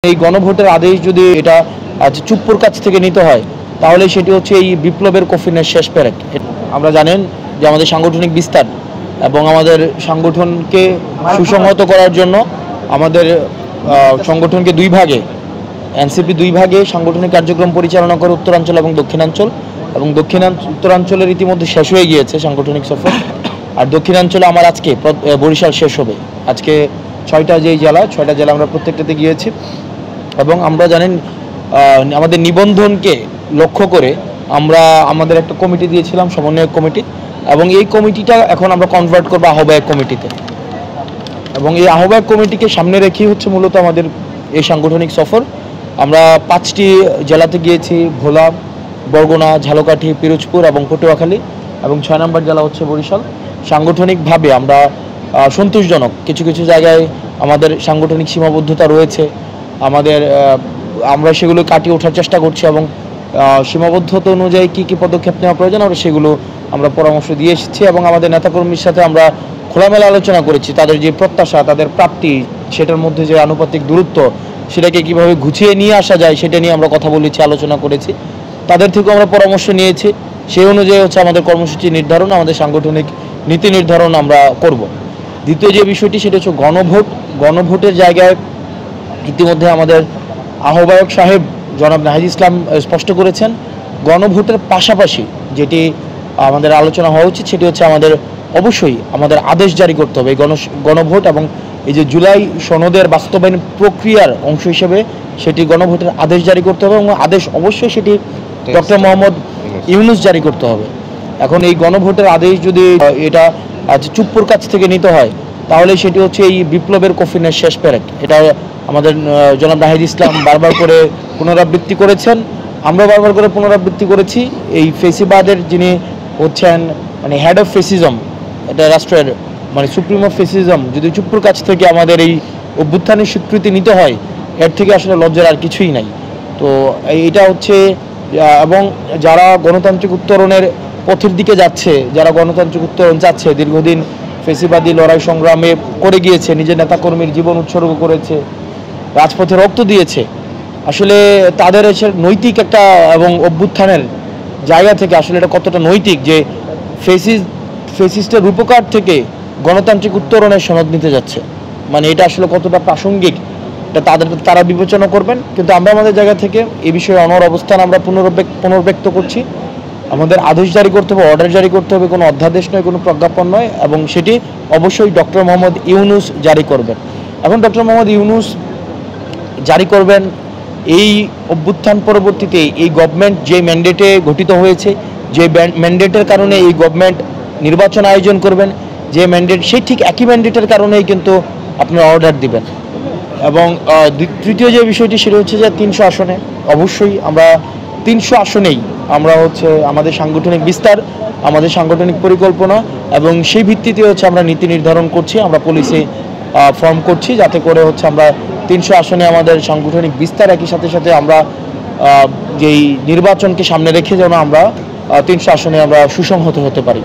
এই গণভোটের আদেশ যদি এটা চুপ্পুর কাছ থেকে নিতে হয় তাহলে সেটি হচ্ছে এই বিপ্লবের কফিনের শেষ পেরেক। আমরা জানেন যে আমাদের সাংগঠনিক বিস্তার এবং আমাদের সংগঠনকে সুসংহত করার জন্য আমাদের সংগঠনকে দুই ভাগে এনসিপি দুই ভাগে সাংগঠনিক কার্যক্রম পরিচালনা করে উত্তরাঞ্চল এবং দক্ষিণাঞ্চল, এবং উত্তরাঞ্চলের ইতিমধ্যে শেষ হয়ে গিয়েছে সাংগঠনিক সফর, আর দক্ষিণাঞ্চলে আমার আজকে বরিশাল শেষ হবে। আজকে 6টা জেলা আমরা প্রত্যেকটাতে গিয়েছি এবং আমরা জানেন আমাদের নিবন্ধনকে লক্ষ্য করে আমরা আমাদের একটা কমিটি দিয়েছিলাম, সমন্বয়ক কমিটি, এবং এই কমিটিটা এখন আমরা কনভার্ট করবো আহ্বায়ক কমিটিতে, এবং এই আহ্বায়ক কমিটিকে সামনে রেখেই হচ্ছে মূলত আমাদের এই সাংগঠনিক সফর। আমরা 5টি জেলাতে গিয়েছি, ভোলা, বরগুনা, ঝালকাঠি, পিরোজপুর এবং পটুয়াখালী, এবং 6 নম্বর জেলা হচ্ছে বরিশাল। সাংগঠনিকভাবে আমরা সন্তোষজনক, কিছু কিছু জায়গায় আমাদের সাংগঠনিক সীমাবদ্ধতা রয়েছে, আমরা সেগুলো কাটিয়ে ওঠার চেষ্টা করছি, এবং সীমাবদ্ধতা অনুযায়ী কী কী পদক্ষেপ নেওয়া প্রয়োজন সেগুলো আমরা পরামর্শ দিয়ে এসেছি, এবং আমাদের নেতাকর্মীর সাথে আমরা খোলামেলা আলোচনা করেছি। তাদের যে প্রত্যাশা, তাদের প্রাপ্তি, সেটার মধ্যে যে আনুপাতিক দূরত্ব, সেটাকে কীভাবে গুছিয়ে নিয়ে আসা যায় সেটা নিয়ে আমরা কথা বলেছি, আলোচনা করেছি। তাদের থেকেও আমরা পরামর্শ নিয়েছি, সেই অনুযায়ী হচ্ছে আমাদের কর্মসূচি নির্ধারণ, আমাদের সাংগঠনিক নীতি নির্ধারণ আমরা করব। দ্বিতীয় যে বিষয়টি সেটা হচ্ছে গণভোটের জায়গায় ইতিমধ্যে আমাদের আহ্বায়ক সাহেব জনাব নাহিদ ইসলাম স্পষ্ট করেছেন, গণভোটের পাশাপাশি যেটি আমাদের আলোচনা হওয়া উচিত সেটি হচ্ছে অবশ্যই আমাদের আদেশ জারি করতে হবে। এই গণভোট এবং এই যে জুলাই সনদের বাস্তবায়ন প্রক্রিয়ার অংশ হিসেবে সেটি গণভোটের আদেশ জারি করতে হবে, এবং আদেশ অবশ্যই সেটি ডক্টর মোহাম্মদ ইউনূস জারি করতে হবে। এখন এই গণভোটের আদেশ যদি এটা চুপ্পুর কাছ থেকে নিতে হয় তাহলে সেটি হচ্ছে এই বিপ্লবের কফিনের শেষ পেরেক। এটা আমাদের জনাব নাহিদ ইসলাম বারবার করে পুনরাবৃত্তি করেছেন, আমরা বারবার করে পুনরাবৃত্তি করেছি। এই ফেসিবাদের যিনি হচ্ছেন হেড অফ ফেসিজম, এটা রাষ্ট্রের সুপ্রিম অফ ফেসিজম, যদি চুপ্পুর কাছ থেকে আমাদের এই অভ্যুত্থানের স্বীকৃতি নিতে হয়, এর থেকে আসলে লজ্জার আর কিছুই নাই। তো এটা হচ্ছে, এবং যারা গণতান্ত্রিক উত্তরণের পথের দিকে যাচ্ছে, যারা গণতান্ত্রিক উত্তরণ চাচ্ছে, দীর্ঘদিন ফেসিবাদী লড়াই সংগ্রামে করে গিয়েছে, নিজের নেতাকর্মীর জীবন উৎসর্গ করেছে, রাজপথে রক্ত দিয়েছে, আসলে তাদের নৈতিক একটা এবং অভ্যুত্থানের জায়গা থেকে আসলে এটা কতটা নৈতিক যে ফেসিস্টের রূপকার থেকে গণতান্ত্রিক উত্তরণের সনদ নিতে যাচ্ছে, এটা আসলে কতটা প্রাসঙ্গিক এটা তারা বিবেচনা করবেন। কিন্তু আমরা আমাদের জায়গা থেকে এই বিষয়ে অনড় অবস্থান আমরা পুনর্ব্যক্ত করছি। আমাদের আদেশ জারি করতে হবে, অর্ডার জারি করতে হবে, কোনো অধ্যাদেশ নয়, কোনো প্রজ্ঞাপন নয়, এবং সেটি অবশ্যই ডক্টর মোহাম্মদ ইউনূস জারি করবেন। এখন ডক্টর মোহাম্মদ ইউনূস জারি করবেন এই অভ্যুত্থান পরবর্তীতে এই গভর্নমেন্ট যে ম্যান্ডেটে গঠিত হয়েছে, যে ম্যান্ডেটের কারণে এই গভর্নমেন্ট নির্বাচন আয়োজন করবেন, যে ম্যান্ডেট, সেই ঠিক একই ম্যান্ডেটের কারণেই কিন্তু আপনারা অর্ডার দিবেন। এবং তৃতীয় যে বিষয়টি সেটা হচ্ছে যে 300 আসনে অবশ্যই আমরা 300 আসনেই আমরা আমাদের সাংগঠনিক বিস্তার, আমাদের সাংগঠনিক পরিকল্পনা, এবং সেই ভিত্তিতে আমরা নীতি নির্ধারণ করছি, আমরা পলিসি ফর্ম করছি, যাতে করে আমরা 300 আসনে আমাদের সাংগঠনিক বিস্তার, একই সাথে সাথে আমরা যেই নির্বাচনকে সামনে রেখে যেন আমরা 300 আসনে আমরা সুসংহত হতে পারি।